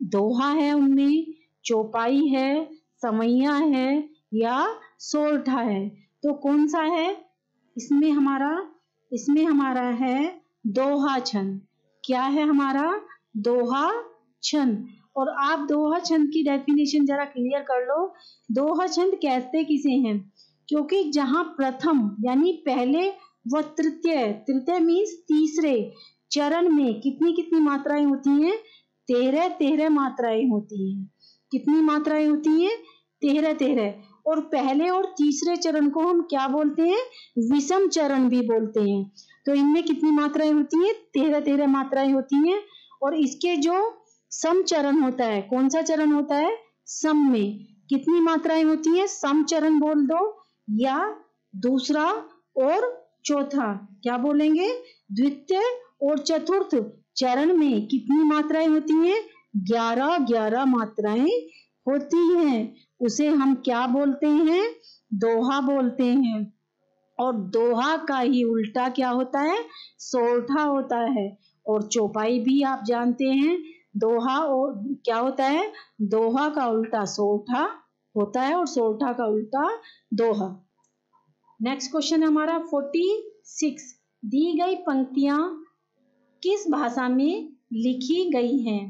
दोहा है उनमें, चौपाई है, समैया है या सोरठा है, तो कौन सा है इसमें हमारा है दोहा छंद। क्या है हमारा, दोहा छंद। और आप दोहा छंद की डेफिनेशन जरा क्लियर कर लो। दोहा छंद कहते किसे हैं, क्योंकि जहां प्रथम यानी पहले व तृतीय, तृतीय मीन्स तीसरे चरण में कितनी कितनी मात्राएं होती हैं, 13 मात्राएं होती हैं। कितनी मात्राएं होती हैं, 13। और पहले और तीसरे चरण को हम क्या बोलते हैं, विषम चरण भी बोलते हैं। तो इनमें कितनी मात्राएं होती हैं, 13 मात्राएं होती हैं। और इसके जो सम चरण होता है, कौन सा चरण होता है, सम में कितनी मात्राएं होती हैं, सम चरण बोल दो, या दूसरा और चौथा क्या बोलेंगे, द्वितीय और चतुर्थ चरण में कितनी मात्राएं होती हैं, 11 मात्राएं होती हैं। उसे हम क्या बोलते हैं, दोहा बोलते हैं। और दोहा का ही उल्टा क्या होता है, सोरठा होता है। और चौपाई भी आप जानते हैं, दोहा और क्या होता है, दोहा का उल्टा सोरठा होता है और सोरठा का उल्टा दोहा। नेक्स्ट क्वेश्चन हमारा 46 दी गई पंक्तियां किस भाषा में लिखी गई हैं।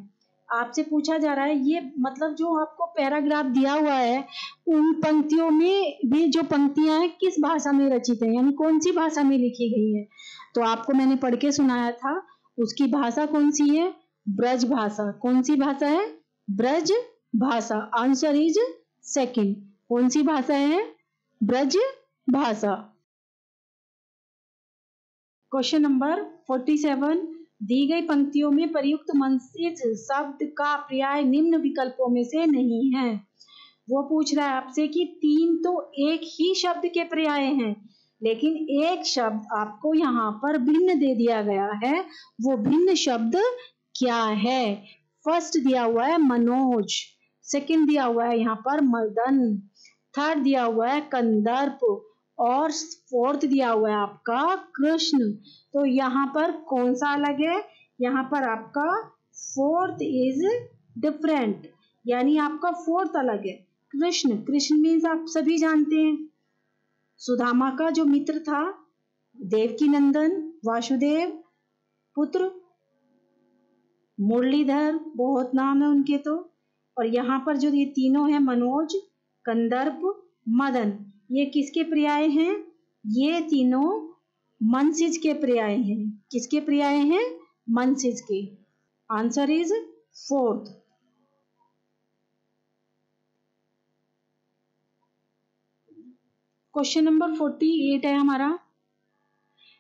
आपसे पूछा जा रहा है, ये मतलब जो आपको पैराग्राफ दिया हुआ है उन पंक्तियों में भी जो पंक्तियां हैं किस भाषा में रचित है, यानी कौन सी भाषा में लिखी गई है। तो आपको मैंने पढ़ के सुनाया था, उसकी भाषा कौन सी है, ब्रज भाषा। कौन सी भाषा है, ब्रज भाषा। Answer is second. कौन सी भाषा है, ब्रज भाषा। क्वेश्चन नंबर 47 दी गई पंक्तियों में प्रयुक्त मनसिज शब्द का पर्याय निम्न विकल्पों में से नहीं है। वो पूछ रहा है आपसे कि 3 तो एक ही शब्द के पर्याय हैं, लेकिन एक शब्द आपको यहाँ पर भिन्न दे दिया गया है, वो भिन्न शब्द क्या है। फर्स्ट दिया हुआ है मनोज, सेकंड दिया हुआ है यहाँ पर मदन, थर्ड दिया हुआ है कंदर्प, और फोर्थ दिया हुआ है आपका कृष्ण। तो यहाँ पर कौन सा अलग है, यहाँ पर आपका फोर्थ इज डिफरेंट, यानी आपका फोर्थ अलग है। कृष्ण, कृष्ण मीन्स आप सभी जानते हैं, सुदामा का जो मित्र था, देवकी नंदन, वासुदेव पुत्र, मुरलीधर, बहुत नाम है उनके तो। और यहाँ पर जो ये तीनों हैं, मनोज, कंदर्प, मदन, ये किसके पर्याय हैं? ये तीनों मनसिज के पर्याय हैं। किसके पर्याय हैं? मनसिज के। Answer is fourth. Question number 48 है हमारा,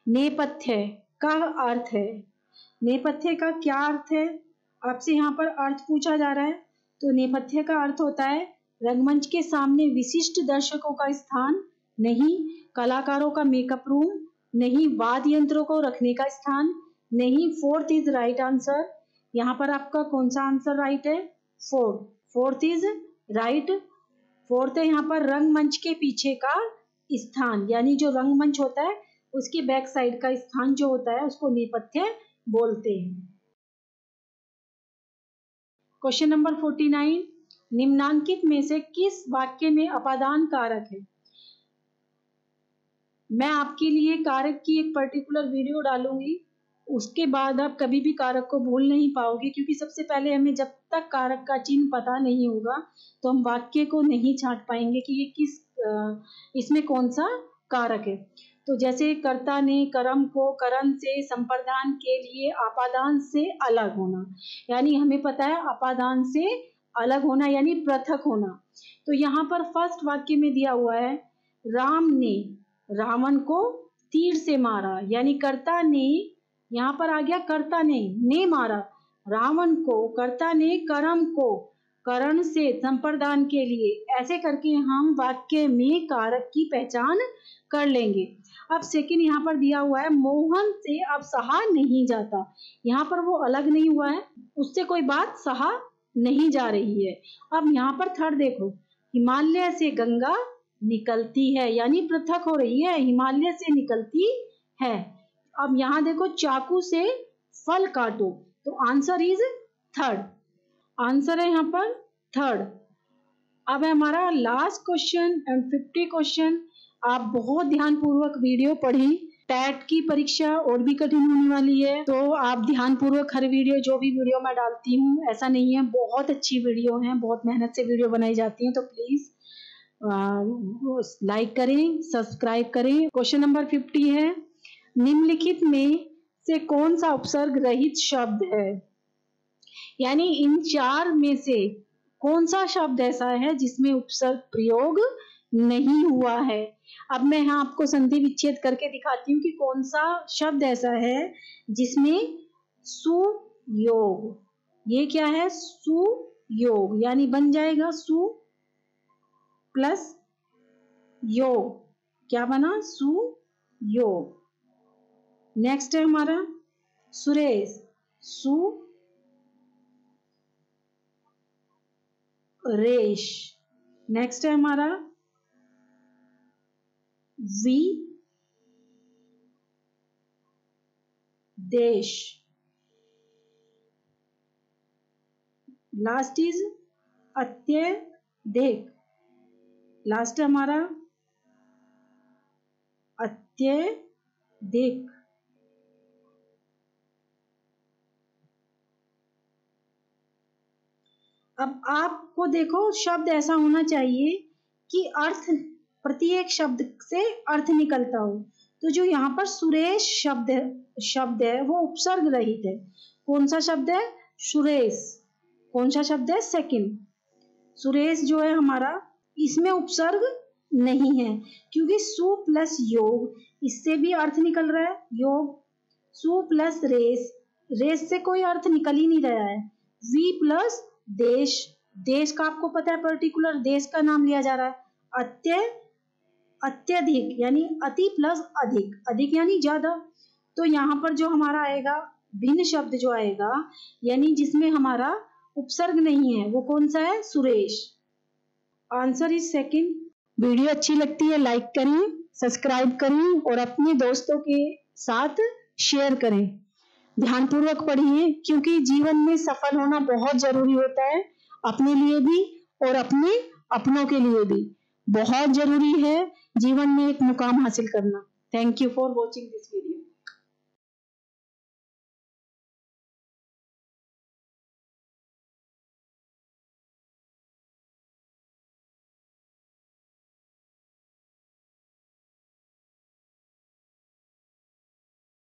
नेपथ्य का अर्थ है। नेपथ्य का क्या अर्थ है? आपसे यहाँ पर अर्थ पूछा जा रहा है। तो नेपथ्य का अर्थ होता है रंगमंच के सामने विशिष्ट दर्शकों का स्थान, नहीं कलाकारों का मेकअप रूम, नहीं वाद्य यंत्रों को रखने का स्थान, नहीं। Fourth is right answer. यहाँ पर आपका कौन सा आंसर राइट है? Fourth. Fourth is right. Fourth है यहाँ पर रंगमंच के पीछे का स्थान, यानी जो रंगमंच होता है उसके बैक साइड का स्थान जो होता है उसको नेपथ्य बोलते हैं। क्वेश्चन नंबर 49, निम्नांकित में से किस वाक्य में अपादान कारक है? मैं आपके लिए कारक की एक पर्टिकुलर वीडियो डालूंगी, उसके बाद आप कभी भी कारक को भूल नहीं पाओगे, क्योंकि सबसे पहले हमें जब तक कारक का चिन्ह पता नहीं होगा तो हम वाक्य को नहीं छांट पाएंगे कि ये किस इसमें कौन सा कारक है। तो जैसे कर्ता ने कर्म को करण से संप्रदान के लिए अपादान से अलग होना, यानी हमें पता है अपादान से अलग होना यानी पृथक होना। तो यहाँ पर फर्स्ट वाक्य में दिया हुआ है, राम ने रावण को तीर से मारा, यानी कर्ता ने, यहाँ पर आ गया कर्ता ने मारा रावण को, कर्ता ने कर्म को करण से संप्रदान के लिए, ऐसे करके हम वाक्य में कारक की पहचान कर लेंगे। अब सेकंड यहाँ पर दिया हुआ है, मोहन से अब सहा नहीं जाता, यहाँ पर वो अलग नहीं हुआ है, उससे कोई बात सहा नहीं जा रही है। अब यहाँ पर थर्ड देखो, हिमालय से गंगा निकलती है, यानी पृथक हो रही है, हिमालय से निकलती है। अब यहाँ देखो, चाकू से फल काटो, तो आंसर इज थर्ड। आंसर है यहाँ पर थर्ड। अब है हमारा लास्ट क्वेश्चन एंड 50 क्वेश्चन। आप बहुत ध्यान पूर्वक वीडियो पढ़ी, टैट की परीक्षा और भी कठिन होने वाली है, तो आप ध्यान पूर्वक हर वीडियो, जो भी वीडियो मैं डालती हूँ, ऐसा नहीं है, बहुत अच्छी वीडियो है, बहुत मेहनत से वीडियो बनाई जाती है, तो प्लीज लाइक करें, सब्सक्राइब करें। क्वेश्चन नंबर 50 है, निम्नलिखित में से कौन सा उपसर्ग रहित शब्द है? यानी इन चार में से कौन सा शब्द ऐसा है जिसमें उपसर्ग प्रयोग नहीं हुआ है? अब मैं यहाँ आपको संधि विच्छेद करके दिखाती हूँ कि कौन सा शब्द ऐसा है जिसमें सुयोग, ये क्या है? सुयोग, यानी बन जाएगा सु प्लस योग, क्या बना? सुयोग। नेक्स्ट है हमारा सुरेश, रेश। नेक्स्ट है हमारा वी देश। लास्ट इज अत्यधिक। लास्ट हमारा अत्यधिक। अब आपको देखो, शब्द ऐसा होना चाहिए कि अर्थ, प्रत्येक शब्द से अर्थ निकलता हो। तो जो यहाँ पर सुरेश शब्द है वो उपसर्ग रहित है। कौन सा शब्द है? सुरेश। कौन सा शब्द है? सेकंड। सुरेश जो है हमारा, इसमें उपसर्ग नहीं है, क्योंकि सु प्लस योग, इससे भी अर्थ निकल रहा है योग। सु प्लस रेस, रेस से कोई अर्थ निकल ही नहीं रहा है। वी प्लस देश, देश का आपको पता है पर्टिकुलर देश का नाम लिया जा रहा है। अत्यधिक यानी अति प्लस अधिक, अधिक यानी ज्यादा। तो यहाँ पर जो हमारा आएगा भिन्न शब्द जो आएगा, यानी जिसमें हमारा उपसर्ग नहीं है, वो कौन सा है? Suresh. Answer is second. Video अच्छी लगती है लाइक करें, सब्सक्राइब करें और अपने दोस्तों के साथ शेयर करें। ध्यानपूर्वक पढ़िए, क्योंकि जीवन में सफल होना बहुत जरूरी होता है। अपने लिए भी और अपने अपनों के लिए भी। बहुत जरूरी है जीवन में एक मुकाम हासिल करना। Thank you for watching this video.